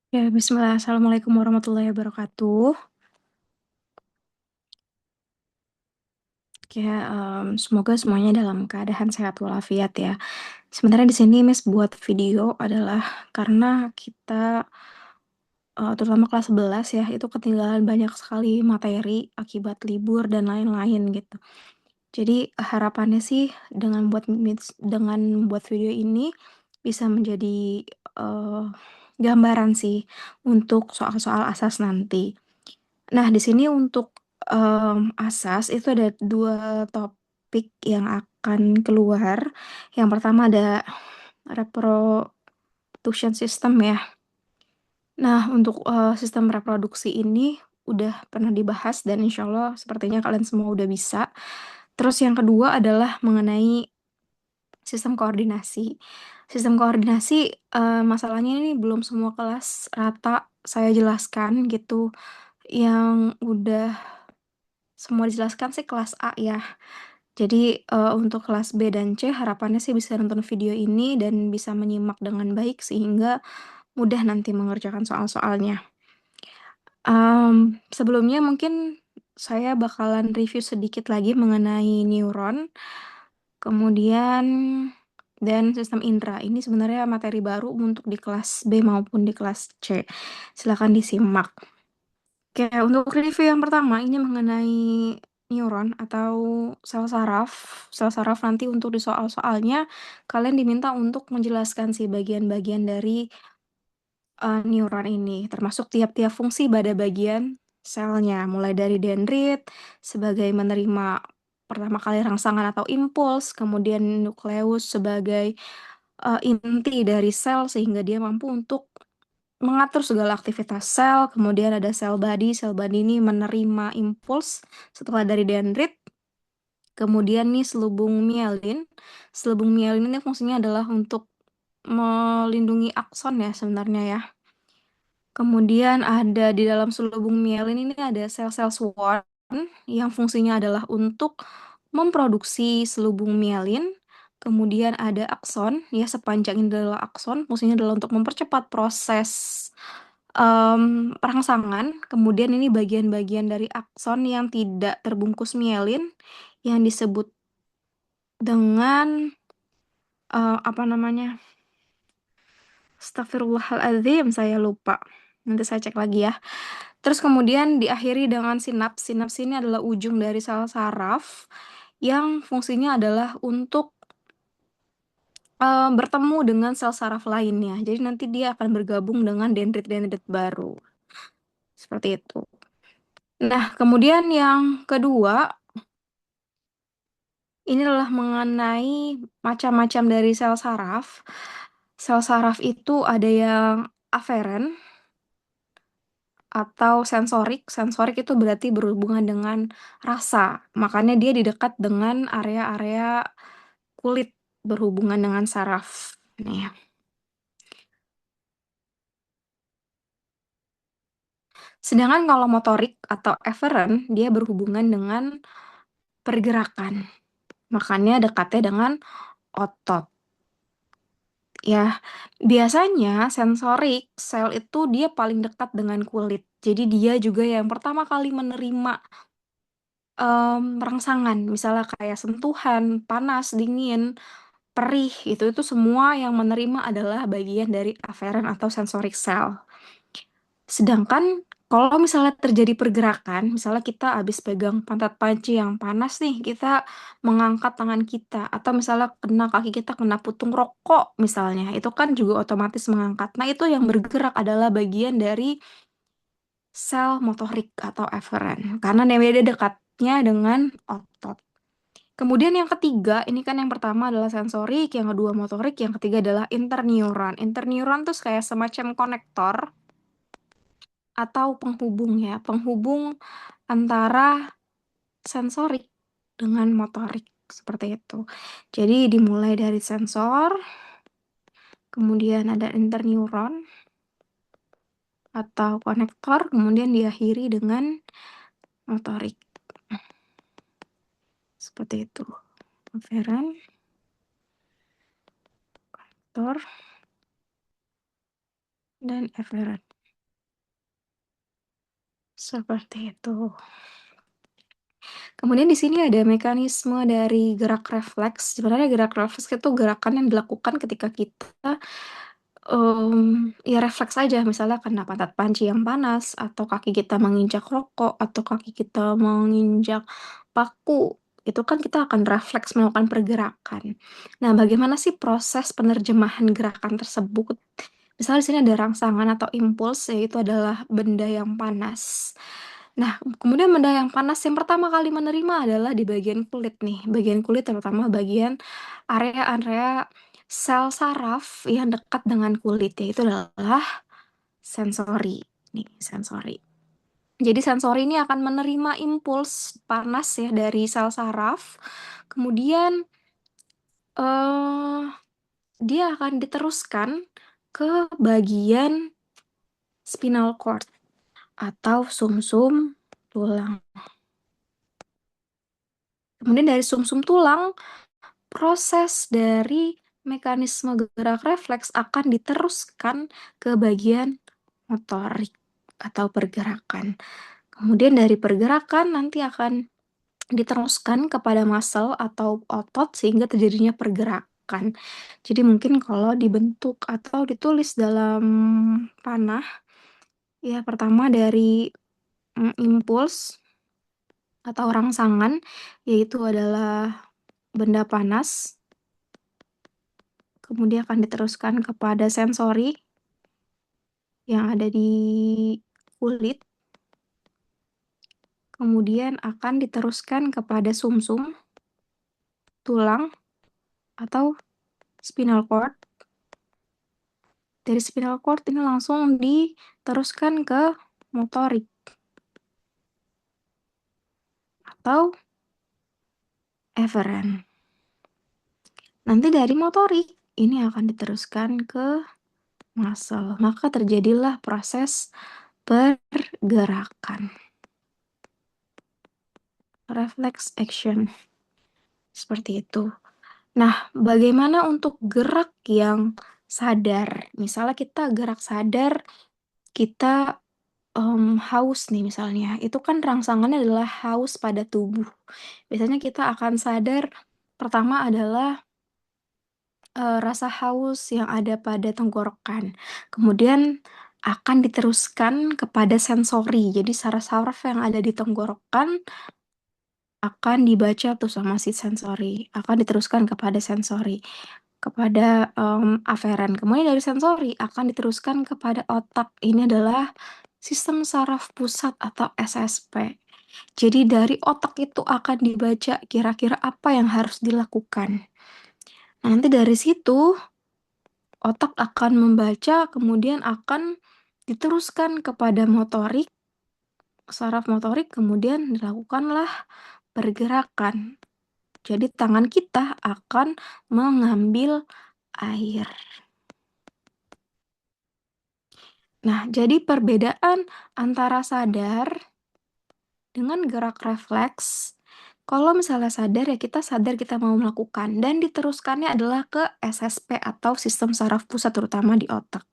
Ya, bismillah. Assalamualaikum warahmatullahi wabarakatuh. Ya, semoga semuanya dalam keadaan sehat walafiat ya. Sebenarnya di sini Miss buat video adalah karena kita, terutama kelas 11 ya, itu ketinggalan banyak sekali materi akibat libur dan lain-lain gitu. Jadi harapannya sih dengan buat video ini bisa menjadi, eee, gambaran sih untuk soal-soal asas nanti. Nah, di sini untuk, asas itu ada 2 topik yang akan keluar. Yang pertama ada reproduction system ya. Nah, untuk, sistem reproduksi ini udah pernah dibahas dan insyaallah sepertinya kalian semua udah bisa. Terus yang kedua adalah mengenai sistem koordinasi. Sistem koordinasi, masalahnya ini belum semua kelas rata saya jelaskan gitu. Yang udah semua dijelaskan sih kelas A ya. Jadi, untuk kelas B dan C harapannya sih bisa nonton video ini dan bisa menyimak dengan baik sehingga mudah nanti mengerjakan soal-soalnya. Sebelumnya mungkin saya bakalan review sedikit lagi mengenai neuron, kemudian dan sistem indera. Ini sebenarnya materi baru untuk di kelas B maupun di kelas C. Silakan disimak. Oke, untuk review yang pertama ini mengenai neuron atau sel saraf. Sel saraf nanti untuk di soal-soalnya kalian diminta untuk menjelaskan sih bagian-bagian dari, neuron ini, termasuk tiap-tiap fungsi pada bagian selnya, mulai dari dendrit sebagai menerima pertama kali rangsangan atau impuls, kemudian nukleus sebagai, inti dari sel sehingga dia mampu untuk mengatur segala aktivitas sel, kemudian ada sel body ini menerima impuls setelah dari dendrit, kemudian nih selubung mielin ini fungsinya adalah untuk melindungi akson ya sebenarnya ya. Kemudian ada di dalam selubung mielin ini ada sel-sel Schwann yang fungsinya adalah untuk memproduksi selubung mielin. Kemudian ada akson, ya sepanjang ini adalah akson, fungsinya adalah untuk mempercepat proses rangsangan. Kemudian ini bagian-bagian dari akson yang tidak terbungkus mielin yang disebut dengan, apa namanya, astagfirullahaladzim saya lupa, nanti saya cek lagi ya. Terus kemudian diakhiri dengan sinaps. Sinaps ini adalah ujung dari sel saraf yang fungsinya adalah untuk, bertemu dengan sel saraf lainnya. Jadi nanti dia akan bergabung dengan dendrit-dendrit baru, seperti itu. Nah, kemudian yang kedua, ini adalah mengenai macam-macam dari sel saraf. Sel saraf itu ada yang aferen atau sensorik. Sensorik itu berarti berhubungan dengan rasa, makanya dia di dekat dengan area-area kulit, berhubungan dengan saraf, nih. Sedangkan kalau motorik atau eferen, dia berhubungan dengan pergerakan, makanya dekatnya dengan otot. Ya, biasanya sensorik, sel itu dia paling dekat dengan kulit. Jadi dia juga yang pertama kali menerima, rangsangan, misalnya kayak sentuhan, panas, dingin, perih, itu semua yang menerima adalah bagian dari aferen atau sensorik cell. Sedangkan kalau misalnya terjadi pergerakan, misalnya kita habis pegang pantat panci yang panas nih, kita mengangkat tangan kita, atau misalnya kaki kita kena putung rokok misalnya, itu kan juga otomatis mengangkat. Nah, itu yang bergerak adalah bagian dari sel motorik atau eferen, karena dia dekatnya dengan otot. Kemudian yang ketiga, ini kan yang pertama adalah sensorik, yang kedua motorik, yang ketiga adalah interneuron. Interneuron tuh kayak semacam konektor atau penghubung ya, penghubung antara sensorik dengan motorik, seperti itu. Jadi dimulai dari sensor, kemudian ada interneuron atau konektor, kemudian diakhiri dengan motorik. Seperti itu. Aferen, konektor, dan eferen. Seperti itu. Kemudian di sini ada mekanisme dari gerak refleks. Sebenarnya gerak refleks itu gerakan yang dilakukan ketika kita ya refleks aja, misalnya kena pantat panci yang panas, atau kaki kita menginjak rokok, atau kaki kita menginjak paku, itu kan kita akan refleks melakukan pergerakan. Nah, bagaimana sih proses penerjemahan gerakan tersebut? Misalnya di sini ada rangsangan atau impuls, yaitu adalah benda yang panas. Nah, kemudian benda yang panas yang pertama kali menerima adalah di bagian kulit nih. Bagian kulit terutama bagian area-area sel saraf yang dekat dengan kulit, yaitu adalah sensori. Nih, sensori. Jadi sensori ini akan menerima impuls panas ya dari sel saraf. Kemudian eh dia akan diteruskan ke bagian spinal cord atau sumsum tulang. Kemudian dari sumsum tulang, proses dari mekanisme gerak refleks akan diteruskan ke bagian motorik atau pergerakan. Kemudian dari pergerakan nanti akan diteruskan kepada muscle atau otot sehingga terjadinya pergerakan. Jadi mungkin kalau dibentuk atau ditulis dalam panah, ya pertama dari impuls atau rangsangan, yaitu adalah benda panas, kemudian akan diteruskan kepada sensori yang ada di kulit, kemudian akan diteruskan kepada sumsum tulang atau spinal cord. Dari spinal cord ini langsung diteruskan ke motorik atau efferent. Nanti dari motorik ini akan diteruskan ke muscle. Maka terjadilah proses pergerakan. Reflex action. Seperti itu. Nah, bagaimana untuk gerak yang sadar? Misalnya kita gerak sadar, kita haus nih misalnya. Itu kan rangsangannya adalah haus pada tubuh. Biasanya kita akan sadar pertama adalah rasa haus yang ada pada tenggorokan. Kemudian akan diteruskan kepada sensori. Jadi saraf-saraf yang ada di tenggorokan akan dibaca tuh sama si sensori. Akan diteruskan kepada sensori, kepada aferen. Kemudian dari sensori akan diteruskan kepada otak. Ini adalah sistem saraf pusat atau SSP. Jadi dari otak itu akan dibaca kira-kira apa yang harus dilakukan. Nah, nanti dari situ otak akan membaca, kemudian akan diteruskan kepada motorik, saraf motorik, kemudian dilakukanlah pergerakan. Jadi tangan kita akan mengambil air. Nah, jadi perbedaan antara sadar dengan gerak refleks, kalau misalnya sadar ya kita sadar kita mau melakukan dan diteruskannya adalah ke SSP atau sistem saraf pusat terutama di otak.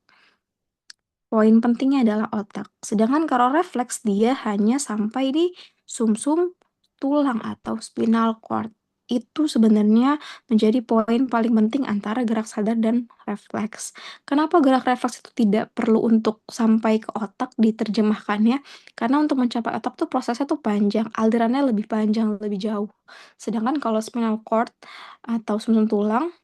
Poin pentingnya adalah otak. Sedangkan kalau refleks dia hanya sampai di sumsum tulang atau spinal cord. Itu sebenarnya menjadi poin paling penting antara gerak sadar dan refleks. Kenapa gerak refleks itu tidak perlu untuk sampai ke otak diterjemahkannya? Karena untuk mencapai otak tuh prosesnya tuh panjang, alirannya lebih panjang, lebih jauh. Sedangkan kalau spinal cord atau sumsum tulang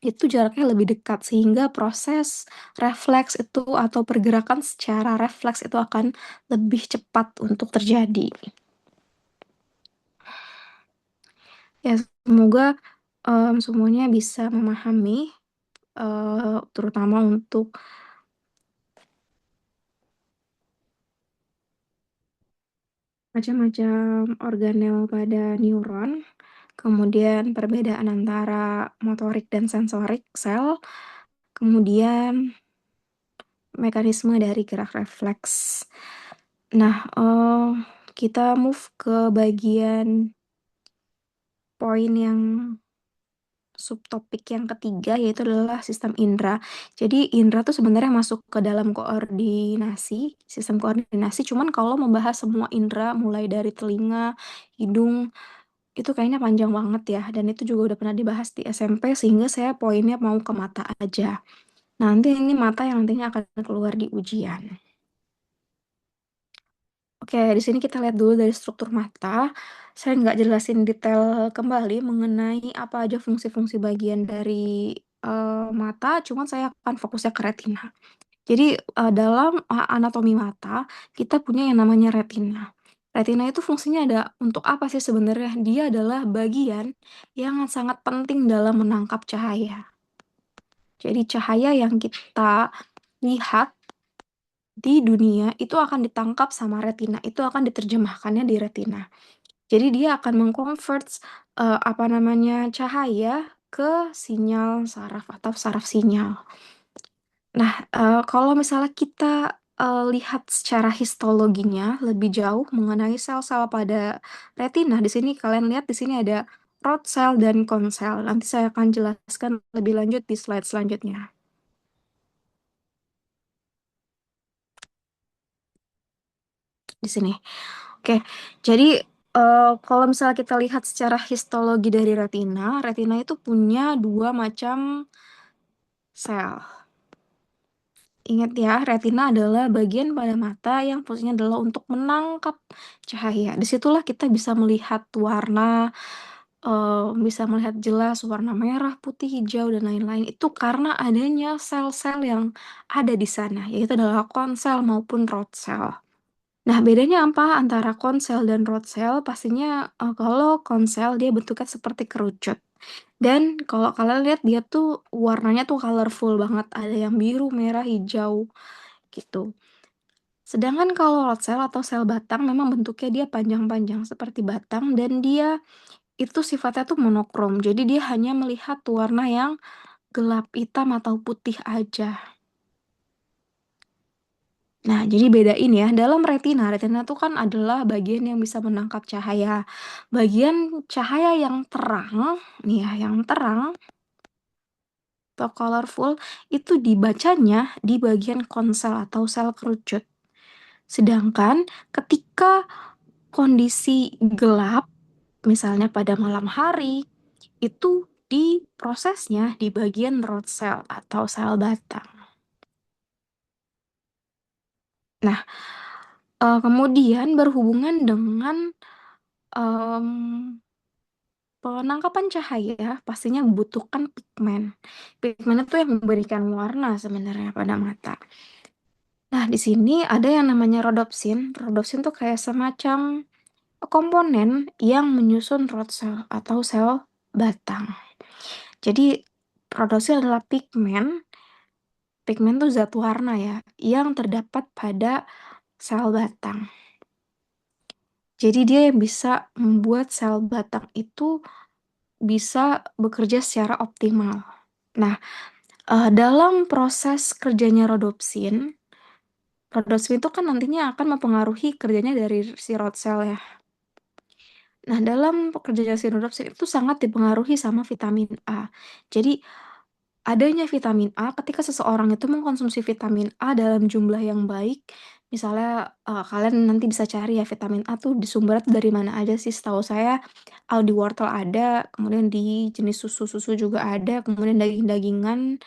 itu jaraknya lebih dekat sehingga proses refleks itu atau pergerakan secara refleks itu akan lebih cepat untuk terjadi. Ya, semoga semuanya bisa memahami, terutama untuk macam-macam organel pada neuron, kemudian perbedaan antara motorik dan sensorik sel, kemudian mekanisme dari gerak refleks. Nah, kita move ke bagian poin yang subtopik yang ketiga yaitu adalah sistem indera. Jadi indera tuh sebenarnya masuk ke dalam koordinasi, sistem koordinasi. Cuman kalau membahas semua indera mulai dari telinga, hidung, itu kayaknya panjang banget ya. Dan itu juga udah pernah dibahas di SMP sehingga saya poinnya mau ke mata aja. Nanti ini mata yang nantinya akan keluar di ujian. Oke, di sini kita lihat dulu dari struktur mata. Saya nggak jelasin detail kembali mengenai apa aja fungsi-fungsi bagian dari mata, cuman saya akan fokusnya ke retina. Jadi dalam anatomi mata, kita punya yang namanya retina. Retina itu fungsinya ada untuk apa sih sebenarnya? Dia adalah bagian yang sangat penting dalam menangkap cahaya. Jadi cahaya yang kita lihat di dunia itu akan ditangkap sama retina, itu akan diterjemahkannya di retina. Jadi dia akan mengkonvert apa namanya cahaya ke sinyal saraf atau saraf sinyal. Nah, kalau misalnya kita lihat secara histologinya lebih jauh mengenai sel-sel pada retina, di sini kalian lihat di sini ada rod cell dan cone cell. Nanti saya akan jelaskan lebih lanjut di slide selanjutnya. Di sini. Oke, jadi kalau misalnya kita lihat secara histologi dari retina, retina itu punya dua macam sel. Ingat ya, retina adalah bagian pada mata yang fungsinya adalah untuk menangkap cahaya. Disitulah kita bisa melihat warna, bisa melihat jelas warna merah, putih, hijau, dan lain-lain. Itu karena adanya sel-sel yang ada di sana, yaitu adalah konsel maupun rod cell. Nah, bedanya apa antara konsel dan rod cell? Pastinya kalau konsel dia bentuknya seperti kerucut. Dan kalau kalian lihat dia tuh warnanya tuh colorful banget. Ada yang biru, merah, hijau gitu. Sedangkan kalau rod cell atau sel batang memang bentuknya dia panjang-panjang seperti batang dan dia itu sifatnya tuh monokrom. Jadi dia hanya melihat warna yang gelap hitam atau putih aja. Nah, jadi bedain ya, dalam retina, retina itu kan adalah bagian yang bisa menangkap cahaya. Bagian cahaya yang terang, nih ya, yang terang atau colorful, itu dibacanya di bagian konsel atau sel kerucut. Sedangkan ketika kondisi gelap, misalnya pada malam hari, itu diprosesnya di bagian rod cell atau sel batang. Nah, kemudian berhubungan dengan em, penangkapan cahaya pastinya membutuhkan pigmen. Pigmen itu yang memberikan warna sebenarnya pada mata. Nah, di sini ada yang namanya rodopsin. Rodopsin tuh kayak semacam komponen yang menyusun rod cell atau sel batang. Jadi, rodopsin adalah pigmen. Pigmen tuh zat warna ya, yang terdapat pada sel batang. Jadi dia yang bisa membuat sel batang itu bisa bekerja secara optimal. Nah, dalam proses kerjanya rodopsin itu kan nantinya akan mempengaruhi kerjanya dari si rod cell ya. Nah, dalam pekerjaan si rodopsin itu sangat dipengaruhi sama vitamin A. Jadi, adanya vitamin A ketika seseorang itu mengkonsumsi vitamin A dalam jumlah yang baik, misalnya kalian nanti bisa cari ya vitamin A tuh di sumbernya tuh dari mana aja sih. Setahu saya di wortel ada, kemudian di jenis susu-susu juga ada, kemudian daging-dagingan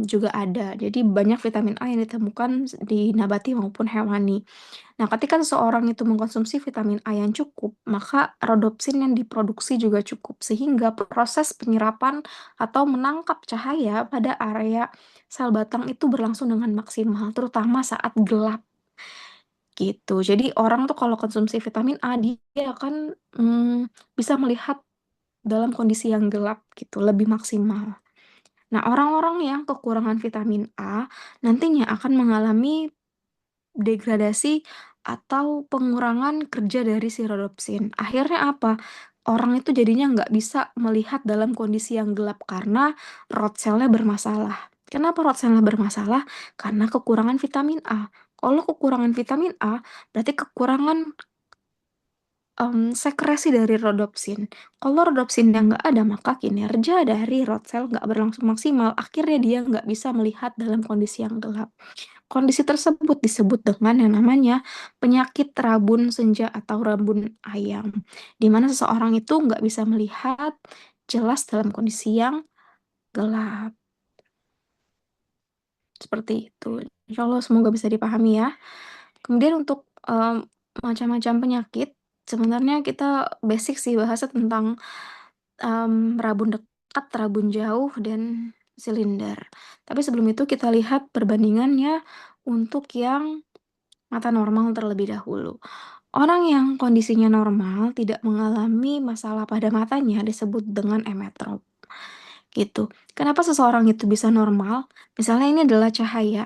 juga ada. Jadi banyak vitamin A yang ditemukan di nabati maupun hewani. Nah, ketika seseorang itu mengkonsumsi vitamin A yang cukup, maka rodopsin yang diproduksi juga cukup sehingga proses penyerapan atau menangkap cahaya pada area sel batang itu berlangsung dengan maksimal, terutama saat gelap gitu. Jadi orang tuh kalau konsumsi vitamin A dia akan bisa melihat dalam kondisi yang gelap gitu, lebih maksimal. Nah, orang-orang yang kekurangan vitamin A nantinya akan mengalami degradasi atau pengurangan kerja dari si rodopsin. Akhirnya apa? Orang itu jadinya nggak bisa melihat dalam kondisi yang gelap karena rod cell-nya bermasalah. Kenapa rod cell-nya bermasalah? Karena kekurangan vitamin A. Kalau kekurangan vitamin A, berarti kekurangan Sekresi dari rodopsin. Kalau rodopsin yang nggak ada, maka kinerja dari rod cell nggak berlangsung maksimal. Akhirnya dia nggak bisa melihat dalam kondisi yang gelap. Kondisi tersebut disebut dengan yang namanya penyakit rabun senja atau rabun ayam, di mana seseorang itu nggak bisa melihat jelas dalam kondisi yang gelap. Seperti itu. Insya Allah semoga bisa dipahami ya. Kemudian untuk macam-macam penyakit, sebenarnya kita basic sih bahasa tentang rabun dekat, rabun jauh, dan silinder. Tapi sebelum itu kita lihat perbandingannya untuk yang mata normal terlebih dahulu. Orang yang kondisinya normal tidak mengalami masalah pada matanya disebut dengan emetrop. Gitu. Kenapa seseorang itu bisa normal? Misalnya ini adalah cahaya.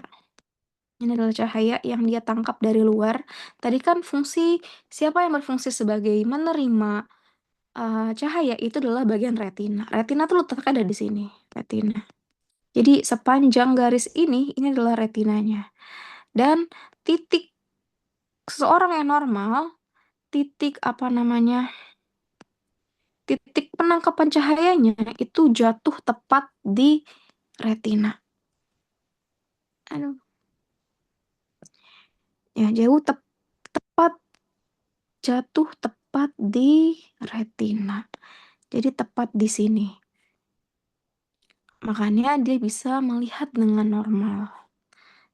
Ini adalah cahaya yang dia tangkap dari luar. Tadi kan fungsi siapa yang berfungsi sebagai menerima cahaya itu adalah bagian retina. Retina tuh letaknya ada di sini, retina. Jadi sepanjang garis ini adalah retinanya. Dan titik seseorang yang normal, titik apa namanya? Titik penangkapan cahayanya itu jatuh tepat di retina. Aduh, ya jauh tepat jatuh tepat di retina. Jadi tepat di sini. Makanya dia bisa melihat dengan normal.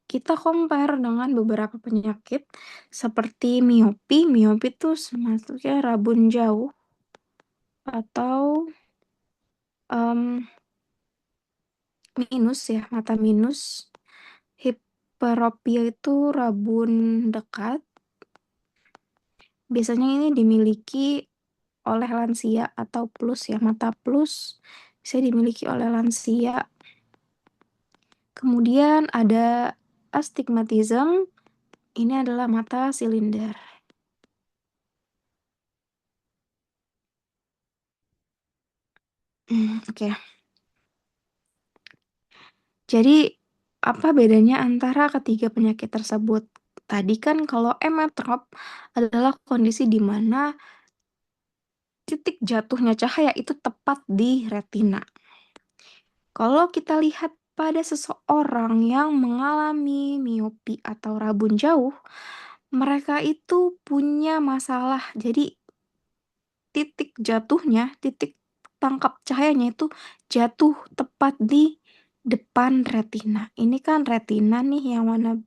Kita compare dengan beberapa penyakit seperti miopi. Miopi itu maksudnya rabun jauh atau em, minus ya, mata minus. Hiperopia itu rabun dekat. Biasanya ini dimiliki oleh lansia atau plus ya, mata plus bisa dimiliki oleh lansia. Kemudian ada astigmatism, ini adalah mata silinder. Oke. Jadi apa bedanya antara ketiga penyakit tersebut? Tadi kan kalau emetrop adalah kondisi di mana titik jatuhnya cahaya itu tepat di retina. Kalau kita lihat pada seseorang yang mengalami miopi atau rabun jauh, mereka itu punya masalah. Jadi titik jatuhnya, titik tangkap cahayanya itu jatuh tepat di depan retina. Ini kan retina nih yang warna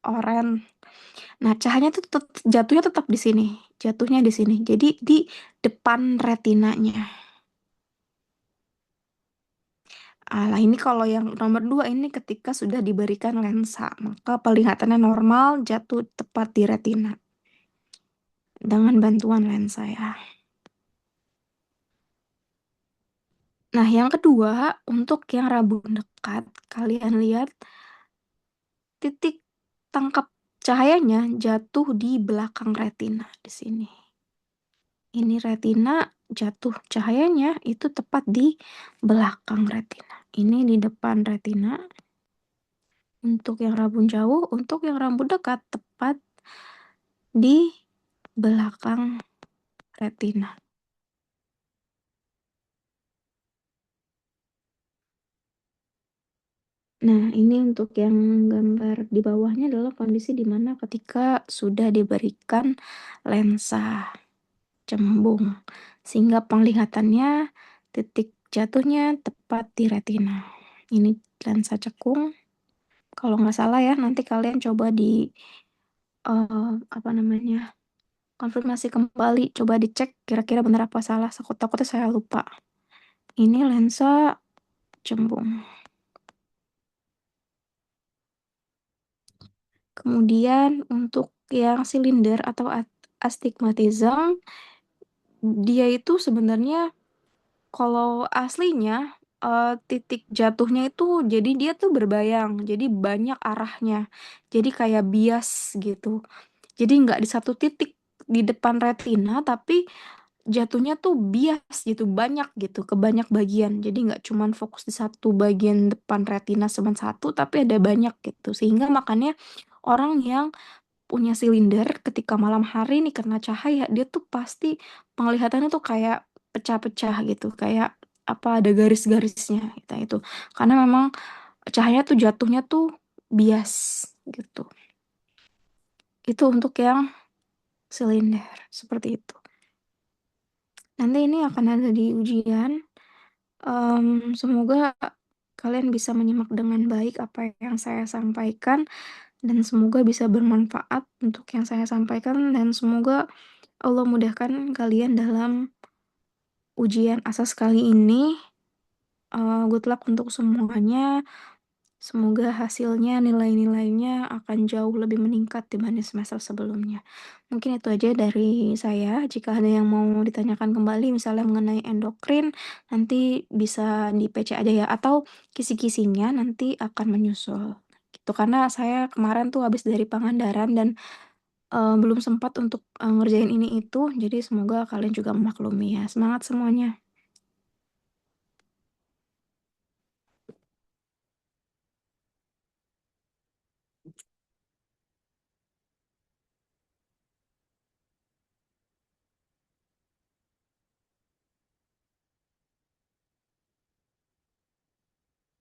oranye. Nah, cahayanya tuh jatuhnya tetap di sini. Jatuhnya di sini. Jadi di depan retinanya. Nah, ini kalau yang nomor dua ini ketika sudah diberikan lensa, maka penglihatannya normal jatuh tepat di retina dengan bantuan lensa ya. Nah, yang kedua, untuk yang rabun dekat, kalian lihat titik tangkap cahayanya jatuh di belakang retina di sini. Ini retina, jatuh cahayanya itu tepat di belakang retina. Ini di depan retina. Untuk yang rabun jauh, untuk yang rambut dekat tepat di belakang retina. Nah, ini untuk yang gambar di bawahnya adalah kondisi di mana ketika sudah diberikan lensa cembung, sehingga penglihatannya titik jatuhnya tepat di retina. Ini lensa cekung. Kalau nggak salah ya, nanti kalian coba di apa namanya konfirmasi kembali, coba dicek kira-kira benar apa salah. Takutnya saya lupa. Ini lensa cembung. Kemudian untuk yang silinder atau astigmatism, dia itu sebenarnya kalau aslinya titik jatuhnya itu jadi dia tuh berbayang, jadi banyak arahnya. Jadi kayak bias gitu. Jadi nggak di satu titik di depan retina, tapi jatuhnya tuh bias gitu, banyak gitu, ke banyak bagian. Jadi nggak cuman fokus di satu bagian depan retina cuma satu, tapi ada banyak gitu. Sehingga makanya orang yang punya silinder ketika malam hari nih kena cahaya dia tuh pasti penglihatannya tuh kayak pecah-pecah gitu, kayak apa ada garis-garisnya gitu itu. Karena memang cahaya tuh jatuhnya tuh bias gitu. Itu untuk yang silinder seperti itu. Nanti ini akan ada di ujian. Semoga kalian bisa menyimak dengan baik apa yang saya sampaikan dan semoga bisa bermanfaat untuk yang saya sampaikan dan semoga Allah mudahkan kalian dalam ujian asas kali ini. Good luck untuk semuanya. Semoga hasilnya, nilai-nilainya akan jauh lebih meningkat dibanding semester sebelumnya. Mungkin itu aja dari saya. Jika ada yang mau ditanyakan kembali, misalnya mengenai endokrin, nanti bisa di PC aja ya. Atau kisi-kisinya nanti akan menyusul. Gitu. Karena saya kemarin tuh habis dari Pangandaran dan belum sempat untuk ngerjain ini itu. Jadi semoga kalian juga memaklumi ya. Semangat semuanya.